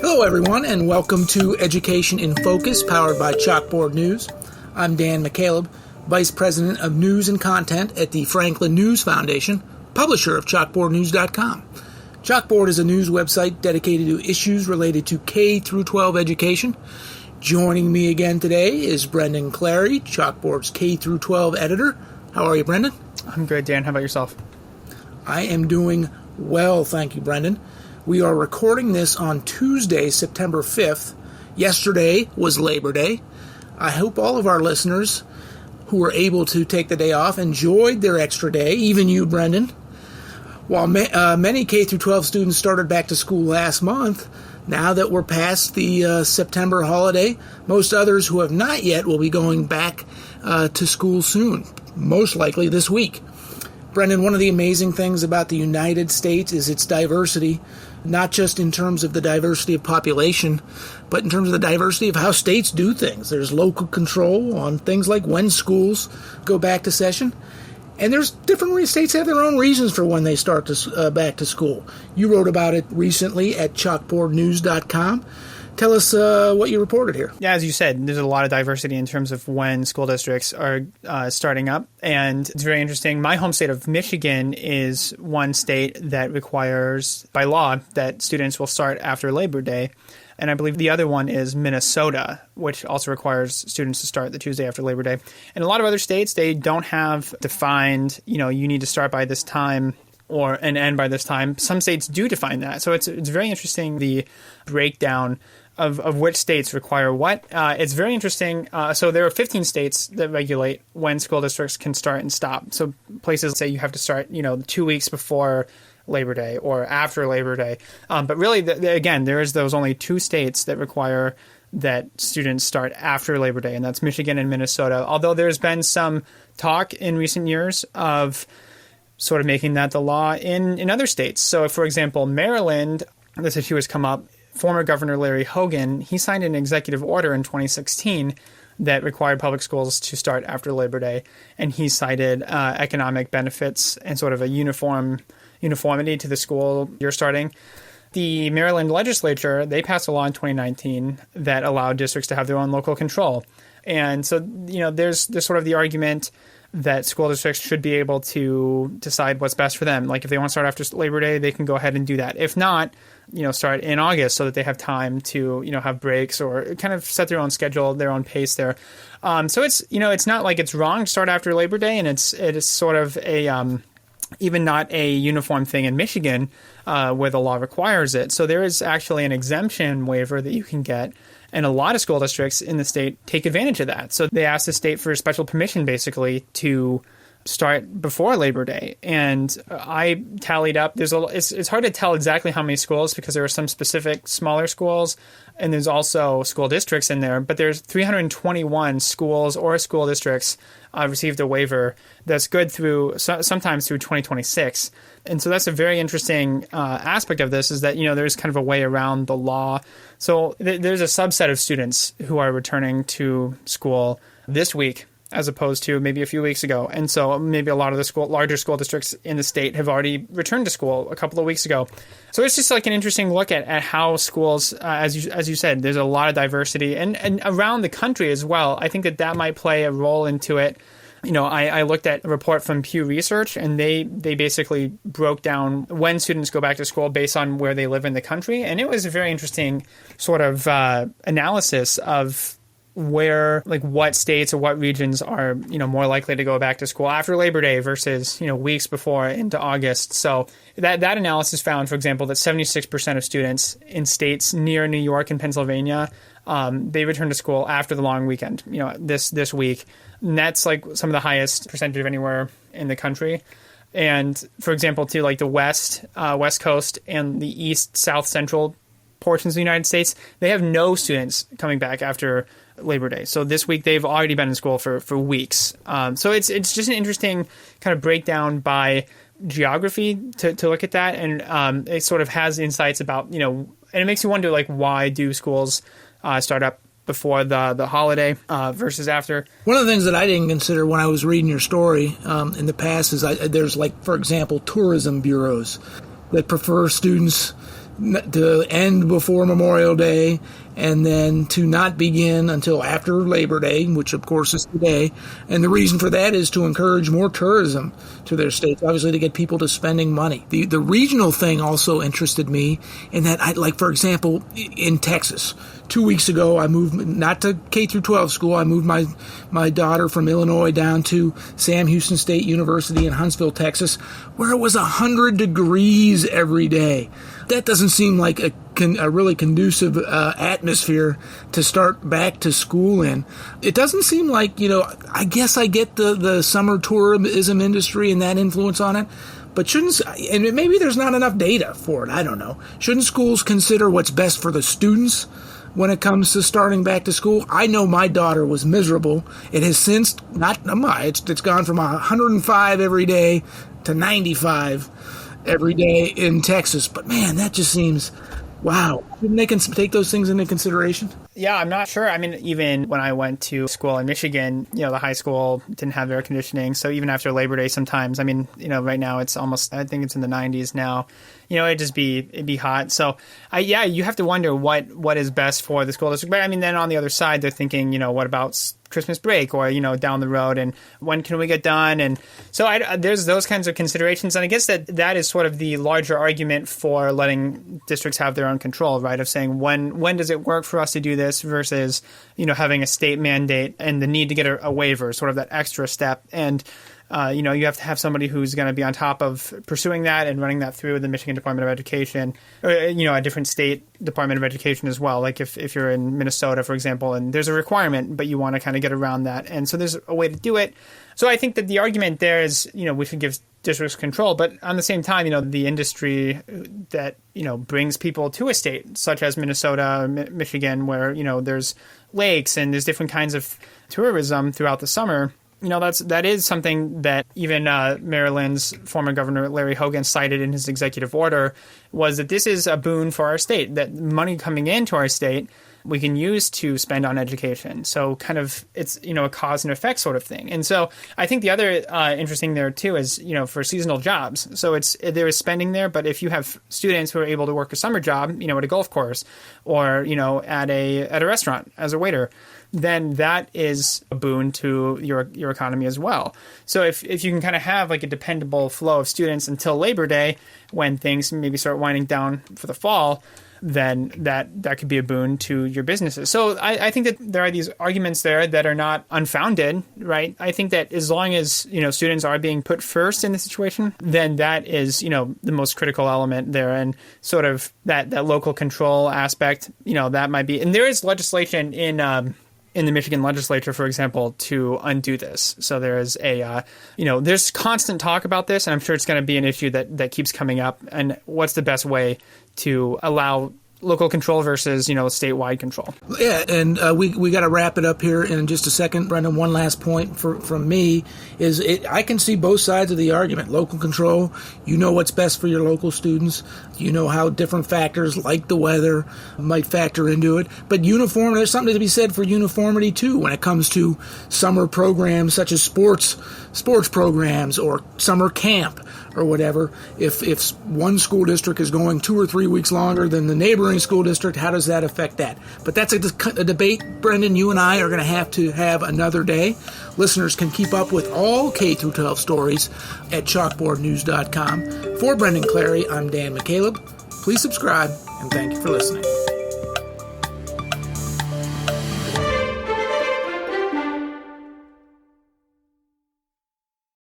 Hello, everyone, and welcome to Education in Focus, powered by Chalkboard News. I'm Dan McCaleb, Vice President of News and Content at the Franklin News Foundation, publisher of ChalkboardNews.com. Chalkboard is a news website dedicated to issues related to K-12 education. Joining me again today is Brendan Clary, Chalkboard's K-12 editor. How are you, Brendan? I'm good, Dan. How about yourself? I am doing well, thank you, Brendan. We are recording this on Tuesday, September 5th. Yesterday was Labor Day. I hope all of our listeners who were able to take the day off enjoyed their extra day, even you, Brendan. While many K-12 students started back to school last month, now that we're past the September holiday, most others who have not yet will be going back to school soon, most likely this week. Brendan, one of the amazing things about the United States is its diversity, not just in terms of the diversity of population, but in terms of the diversity of how states do things. There's local control on things like when schools go back to session. And there's different states have their own reasons for when they start back to school. You wrote about it recently at chalkboardnews.com. Tell us what you reported here. Yeah, as you said, there's a lot of diversity in terms of when school districts are starting up. And it's very interesting. My home state of Michigan is one state that requires, by law, that students will start after Labor Day. And I believe the other one is Minnesota, which also requires students to start the Tuesday after Labor Day. And a lot of other states, they don't have defined, you need to start by this time and end by this time. Some states do define that. So it's very interesting, the breakdown of which states require what. It's very interesting. So there are 15 states that regulate when school districts can start and stop. So places say you have to start, 2 weeks before Labor Day or after Labor Day. But really, again, there is those only two states that require that students start after Labor Day, and that's Michigan and Minnesota. Although there's been some talk in recent years of sort of making that the law in other states. So, for example, Maryland, this issue has come up. Former Governor Larry Hogan, he signed an executive order in 2016 that required public schools to start after Labor Day, and he cited economic benefits and sort of a uniformity to the school you're starting. The Maryland legislature, they passed a law in 2019 that allowed districts to have their own local control. And so, there's sort of the argument that school districts should be able to decide what's best for them. Like if they want to start after Labor Day, they can go ahead and do that. If not, start in August so that they have time to, have breaks or kind of set their own schedule, their own pace there. So it's not like it's wrong to start after Labor Day, and it is sort of even not a uniform thing in Michigan where the law requires it. So there is actually an exemption waiver that you can get. And a lot of school districts in the state take advantage of that. So they ask the state for special permission, basically, to start before Labor Day. And I tallied up. It's hard to tell exactly how many schools because there are some specific smaller schools, and there's also school districts in there. But there's 321 schools or school districts received a waiver that's good through sometimes through 2026. And so that's a very interesting aspect of this, is that, there's kind of a way around the law. So there's a subset of students who are returning to school this week as opposed to maybe a few weeks ago. And so maybe a lot of the larger school districts in the state have already returned to school a couple of weeks ago. So it's just like an interesting look at how schools, as you said, there's a lot of diversity and around the country as well. I think that might play a role into it. I looked at a report from Pew Research, and they basically broke down when students go back to school based on where they live in the country. And it was a very interesting sort of analysis of where, like, what states or what regions are, more likely to go back to school after Labor Day versus, weeks before into August. So that analysis found, for example, that 76% of students in states near New York and Pennsylvania, they return to school after the long weekend, this week. And that's like some of the highest percentage of anywhere in the country. And for example, too, like the West Coast and the East, South, Central portions of the United States, they have no students coming back after Labor Day. So this week they've already been in school for weeks. So it's just an interesting kind of breakdown by geography to look at that. And it sort of has insights about, and it makes you wonder, like, why do schools start up before the holiday versus after? One of the things that I didn't consider when I was reading your story in the past is there's, like, for example, tourism bureaus that prefer students to end before Memorial Day, and then to not begin until after Labor Day, which of course is today. And the reason for that is to encourage more tourism to their states, obviously to get people to spending money. The regional thing also interested me in that, like, for example, in Texas, 2 weeks ago, I moved not to K through 12 school. I moved my daughter from Illinois down to Sam Houston State University in Huntsville, Texas, where it was 100 degrees every day. That doesn't seem like a really conducive atmosphere to start back to school in. It doesn't seem like, I guess I get the summer tourism industry and that influence on it, but and maybe there's not enough data for it, I don't know. Shouldn't schools consider what's best for the students when it comes to starting back to school? I know my daughter was miserable. It has since, it's gone from 105 every day to 95 every day in Texas. But man, that just seems, wow. Shouldn't they take those things into consideration? Yeah, I'm not sure. I mean, even when I went to school in Michigan, the high school didn't have air conditioning. So even after Labor Day sometimes, I mean, right now it's almost, I think it's in the 90s now. It'd be hot. So you have to wonder what is best for the school district. But I mean, then on the other side, they're thinking, what about Christmas break or, down the road, and when can we get done? And so there's those kinds of considerations. And I guess that is sort of the larger argument for letting districts have their own control, right? Of saying, when does it work for us to do this versus, having a state mandate and the need to get a waiver, sort of that extra step. And you have to have somebody who's going to be on top of pursuing that and running that through the Michigan Department of Education, or, a different state Department of Education as well. Like if you're in Minnesota, for example, and there's a requirement, but you want to kind of get around that. And so there's a way to do it. So I think that the argument there is, we should give districts control, but on the same time, the industry that, brings people to a state such as Minnesota, Michigan, where, there's lakes and there's different kinds of tourism throughout the summer. That is something that even Maryland's former governor Larry Hogan cited in his executive order, was that this is a boon for our state, that money coming into our state we can use to spend on education. So kind of it's, a cause and effect sort of thing. And so I think the other interesting there too is, for seasonal jobs. So there is spending there, but if you have students who are able to work a summer job, at a golf course or, at a restaurant as a waiter, then that is a boon to your economy as well. So if you can kind of have like a dependable flow of students until Labor Day, when things maybe start winding down for the fall, then that could be a boon to your businesses. So I think that there are these arguments there that are not unfounded, right? I think that as long as, students are being put first in the situation, then that is, the most critical element there. And sort of that local control aspect, that might be, and there is legislation in the Michigan legislature, for example, to undo this. So there is there's constant talk about this, and I'm sure it's going to be an issue that keeps coming up. And what's the best way to allow local control versus, statewide control? Yeah, and we got to wrap it up here in just a second. Brendan, one last point from me is I can see both sides of the argument. Local control, what's best for your local students. How different factors like the weather might factor into it. But there's something to be said for uniformity, too, when it comes to summer programs such as sports programs or summer camp or whatever. If one school district is going 2 or 3 weeks longer than the neighboring school district, how does that affect that? But that's a debate, Brendan, you and I are going to have another day. Listeners can keep up with all K-12 stories at chalkboardnews.com. For Brendan Clary, I'm Dan McCaleb. Please subscribe, and thank you for listening.